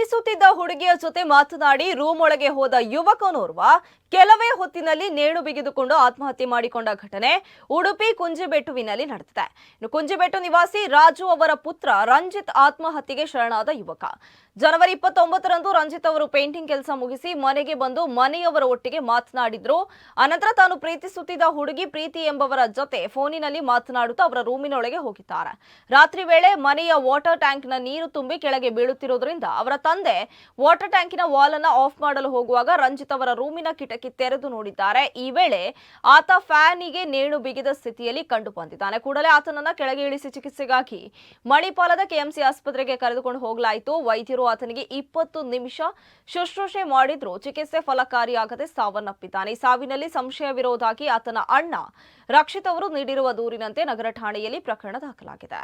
ಪ್ರೀತಿಸುತ್ತಿದ್ದ ಹುಡುಗಿಯ ಜೊತೆ ಮಾತನಾಡಿ ರೂಮ್ ಒಳಗೆ ಹೋದ ಯುವಕನೋರ್ವ ಕೆಲವೇ ಹೊತ್ತಿನಲ್ಲಿ ನೇಣು ಬಿಗಿದುಕೊಂಡು ಆತ್ಮಹತ್ಯೆ ಮಾಡಿಕೊಂಡ ಘಟನೆ ಉಡುಪಿ ಕುಂಜಿಬೆಟ್ಟುವಿನಲ್ಲಿ ನಡೆದಿದೆ. ಕುಂಜಿಬೆಟ್ಟು ನಿವಾಸಿ ರಾಜು ಅವರ ಪುತ್ರ ರಂಜಿತ್ ಆತ್ಮಹತ್ಯೆಗೆ ಶರಣಾದ ಯುವಕ. ಜನವರಿ 29ರಂದು ರಂಜಿತ್ ಅವರು ಪೇಂಟಿಂಗ್ ಕೆಲಸ ಮುಗಿಸಿ ಮನೆಗೆ ಬಂದು ಮನೆಯವರ ಒಟ್ಟಿಗೆ ಮಾತನಾಡಿದ್ರು. ಅನಂತರ ತಾನು ಪ್ರೀತಿಸುತ್ತಿದ್ದ ಹುಡುಗಿ ಪ್ರೀತಿ ಎಂಬವರ ಜೊತೆ ಫೋನಿನಲ್ಲಿ ಮಾತನಾಡುತ್ತಾ ಅವರ ರೂಮಿನೊಳಗೆ ಹೋಗಿದ್ದಾರೆ. ರಾತ್ರಿ ವೇಳೆ ಮನೆಯ ವಾಟರ್ ಟ್ಯಾಂಕ್ನ ನೀರು ತುಂಬಿ ಕೆಳಗೆ ಬೀಳುತ್ತಿರುವುದರಿಂದ ಅವರ ತಂದೆ ವಾಟರ್ ಟ್ಯಾಂಕಿನ ವಾಲ್ ಅನ್ನು ಆಫ್ ಮಾಡಲು ಹೋಗುವಾಗ ರಂಜಿತ್ ಅವರ ರೂಮಿನ ಕಿಟಕಿ ತೆರೆದು ನೋಡಿದ್ದಾರೆ. ಈ ವೇಳೆ ಆತ ಫ್ಯಾನಿಗೆ ನೇಣು ಬಿಗಿದ ಸ್ಥಿತಿಯಲ್ಲಿ ಕಂಡು ಬಂದಿದ್ದಾನೆ. ಕೂಡಲೇ ಆತನನ್ನ ಕೆಳಗೆ ಇಳಿಸಿ ಚಿಕಿತ್ಸೆಗಾಗಿ ಮಣಿಪಾಲದ ಕೆಎಂಸಿ ಆಸ್ಪತ್ರೆಗೆ ಕರೆದುಕೊಂಡು ಹೋಗಲಾಯಿತು. ವೈದ್ಯರು ಆತನಿಗೆ 20 ನಿಮಿಷ ಶುಶ್ರೂಷೆ ಮಾಡಿದ್ರು. ಚಿಕಿತ್ಸೆ ಫಲಕಾರಿಯಾಗದೆ ಸಾವನ್ನಪ್ಪಿದ್ದಾನೆ. ಸಾವಿನಲ್ಲಿ ಸಂಶಯವಿರುವುದಾಗಿ ಆತನ ಅಣ್ಣ ರಕ್ಷಿತ್ ಅವರು ನೀಡಿರುವ ದೂರಿನಂತೆ ನಗರ ಠಾಣೆಯಲ್ಲಿ ಪ್ರಕರಣ ದಾಖಲಾಗಿದೆ.